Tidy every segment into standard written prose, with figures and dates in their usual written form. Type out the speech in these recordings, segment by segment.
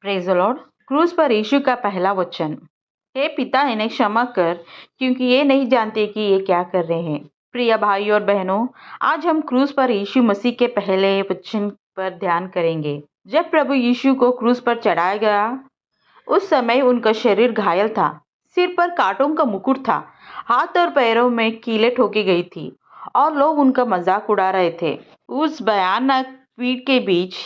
Praise the Lord. क्रूस पर यीशु का पहला वचन। हे पिता, इन्हें क्षमा कर, क्योंकि ये नहीं जानते कि ये क्या कर रहे हैं। प्रिय भाई और बहनों, आज हम क्रूस पर यीशु मसीह के पहले वचन पर ध्यान करेंगे। जब प्रभु यीशु को क्रूस पर चढ़ाया गया, उस समय उनका शरीर घायल था, सिर पर कांटों का मुकुट था, हाथ और पैरों में कीलें ठोकी गई थी और लोग उनका मजाक उड़ा रहे थे। उस भयानक पीड़ के बीच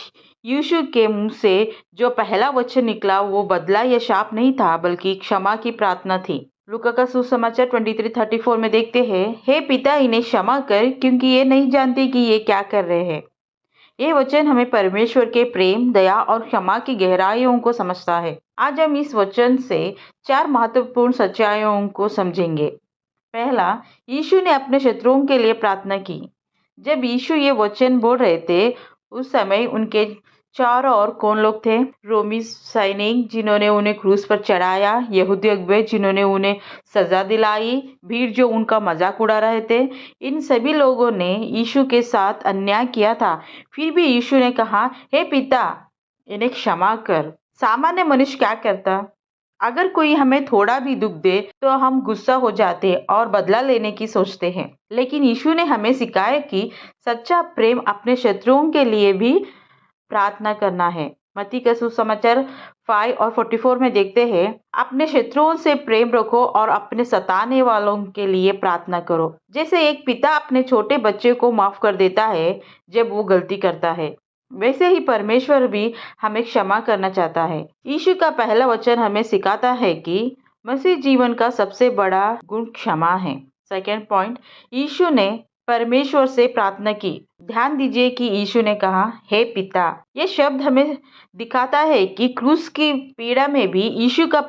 यीशु के मुंह से जो पहला वचन निकला वो बदला या शाप नहीं था, बल्कि क्षमा की प्रार्थना थी। लूका का सुसमाचार 23:34 में देखते हैं, हे पिता, इन्हें क्षमा कर, क्योंकि ये नहीं जानते कि ये क्या कर रहे हैं। ये वचन हमें परमेश्वर के प्रेम, दया और क्षमा की गहराइयों को समझता है। आज हम इस वचन से 4 महत्वपूर्ण सच्चाइयों को समझेंगे। पहला, यीशु ने अपने शत्रुओं के लिए प्रार्थना की। जब यीशु ये वचन बोल रहे थे, उस समय उनके चारों ओर कौन लोग थे? रोमी सैनिक जिन्होंने उन्हें क्रूस पर चढ़ाया, यहूदी अगुवे जिन्होंने उन्हें सजा दिलाई, भीड़ जो उनका मजाक उड़ा रहे थे। इन सभी लोगों ने यीशु के साथ अन्याय किया था। फिर भी यीशु ने कहा, हे पिता, इन्हें क्षमा कर। सामान्य मनुष्य क्या करता? अगर कोई हमें थोड़ा भी दुख दे तो हम गुस्सा हो जाते और बदला लेने की सोचते हैं। लेकिन यीशु ने हमें सिखाया कि सच्चा प्रेम अपने शत्रुओं के लिए भी प्रार्थना करना है। मत्ती का सुसमाचार 5:44 में देखते हैं, अपने शत्रुओं से प्रेम रखो और अपने सताने वालों के लिए प्रार्थना करो। जैसे एक पिता अपने छोटे बच्चे को माफ कर देता है जब वो गलती करता है, वैसे ही परमेश्वर भी हमें क्षमा करना चाहता है। यीशु का पहला वचन हमें सिखाता है कि मसीह जीवन का सबसे बड़ा गुण क्षमा है। सेकेंड पॉइंट, यीशु ने परमेश्वर से प्रार्थना की। ध्यान दीजिए कि यीशु ने कहा, हे पिता। ये शब्द हमें दिखाता है कि क्रूस की पीड़ा में भी यीशु का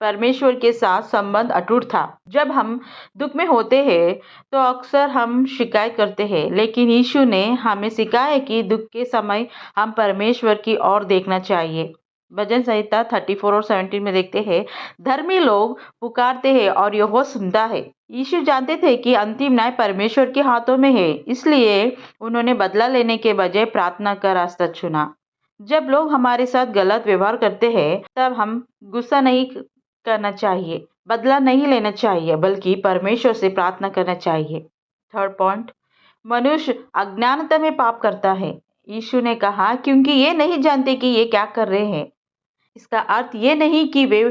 परमेश्वर के साथ संबंध अटूट था। जब हम दुख में होते हैं तो अक्सर हम शिकायत करते हैं, लेकिन यीशु ने हमें सिखाया कि दुख के समय हम परमेश्वर की ओर देखना चाहिए। भजन संहिता 34 और 17 में देखते हैं, धर्मी लोग पुकारते हैं और यहोवा सुनता है। यीशु जानते थे कि अंतिम न्याय परमेश्वर के हाथों में है, इसलिए उन्होंने बदला लेने के बजाय प्रार्थना का रास्ता चुना। जब लोग हमारे साथ गलत व्यवहार करते हैं, तब हम गुस्सा नहीं करना चाहिए, बदला नहीं लेना चाहिए, बल्कि परमेश्वर से प्रार्थना करना चाहिए। थर्ड पॉइंट, मनुष्य अज्ञानता में पाप करता है। यीशु ने कहा, क्योंकि ये नहीं जानते कि ये क्या कर रहे हैं। इसका अर्थ ये नहीं कि वे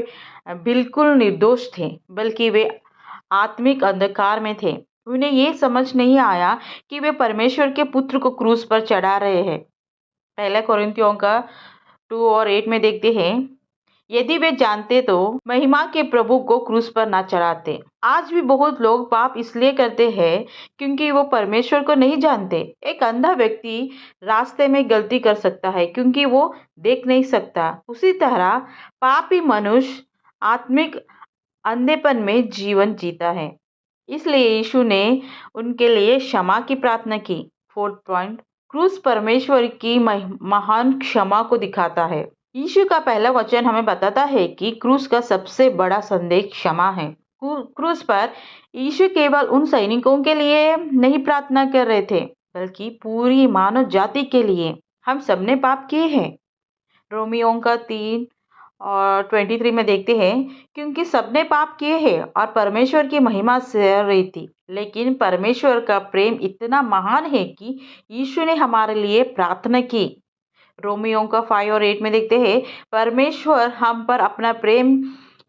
बिल्कुल निर्दोष थे, बल्कि वे आत्मिक अंधकार में थे। उन्हें ये समझ नहीं आया कि वे परमेश्वर के पुत्र को क्रूस पर चढ़ा रहे हैं। पहले कोरिन्थियों का 2 और 8 में देखते हैं, यदि वे जानते तो महिमा के प्रभु को क्रूस पर ना चढ़ाते। आज भी बहुत लोग पाप इसलिए करते हैं क्योंकि वो परमेश्वर को नहीं जानते। एक अंधा व्यक्ति रास्ते में गलती कर सकता है क्योंकि वो देख नहीं सकता। उसी तरह पापी मनुष्य आत्मिक अंधेपन में जीवन जीता है। इसलिए यीशु ने उनके लिए क्षमा की प्रार्थना की। फोर्थ पॉइंट, क्रूस परमेश्वर की महान क्षमा को दिखाता है। यीशु का पहला वचन हमें बताता है कि क्रूस का सबसे बड़ा संदेश क्षमा है। क्रूस पर यीशु केवल उन सैनिकों के लिए नहीं प्रार्थना कर रहे थे, बल्कि पूरी मानव जाति के लिए। हम सबने पाप किए हैं। रोमियों का 3 और 23 में देखते हैं, क्योंकि सबने पाप किए हैं और परमेश्वर की महिमा से रही थी। लेकिन परमेश्वर का प्रेम इतना महान है कि यीशु ने हमारे लिए प्रार्थना की। रोमियों का 5 और 8 में देखते हैं, परमेश्वर हम पर अपना प्रेम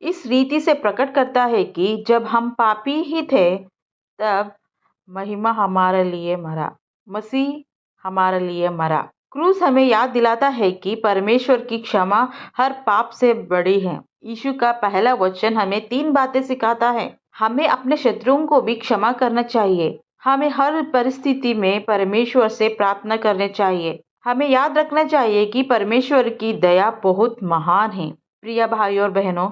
इस रीति से प्रकट करता है कि जब हम पापी ही थे, तब महिमा हमारे लिए मरा, मसीह हमारे लिए मरा। क्रूस हमें याद दिलाता है कि परमेश्वर की क्षमा हर पाप से बड़ी है। यीशु का पहला वचन हमें 3 बातें सिखाता है। हमें अपने शत्रुओं को भी क्षमा करना चाहिए। हमें हर परिस्थिति में परमेश्वर से प्रार्थना करनी चाहिए। हमें याद रखना चाहिए कि परमेश्वर की दया बहुत महान है। प्रिय भाई और बहनों,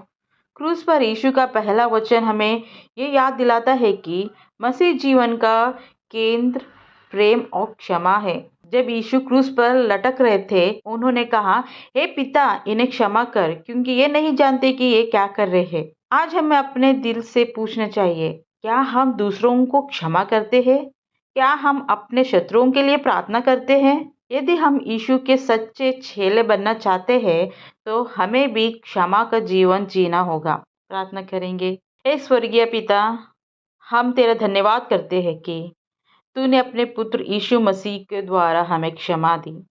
क्रूस पर यीशु का पहला वचन हमें ये याद दिलाता है कि मसीह जीवन का केंद्र प्रेम और क्षमा है। जब यीशु क्रूस पर लटक रहे थे, उन्होंने कहा, हे पिता, इन्हें क्षमा कर, क्योंकि ये नहीं जानते कि ये क्या कर रहे हैं। आज हमें अपने दिल से पूछना चाहिए, क्या हम दूसरों को क्षमा करते हैं? क्या हम अपने शत्रुओं के लिए प्रार्थना करते हैं? यदि हम यीशु के सच्चे चेले बनना चाहते हैं, तो हमें भी क्षमा का जीवन जीना होगा। प्रार्थना करेंगे। हे स्वर्गीय पिता, हम तेरा धन्यवाद करते हैं कि तूने अपने पुत्र यीशु मसीह के द्वारा हमें क्षमा दी।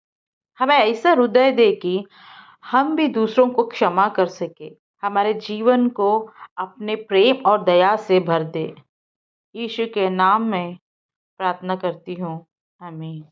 हमें ऐसा हृदय दे कि हम भी दूसरों को क्षमा कर सके, हमारे जीवन को अपने प्रेम और दया से भर दे। यीशु के नाम में प्रार्थना करती हूँ। आमीन।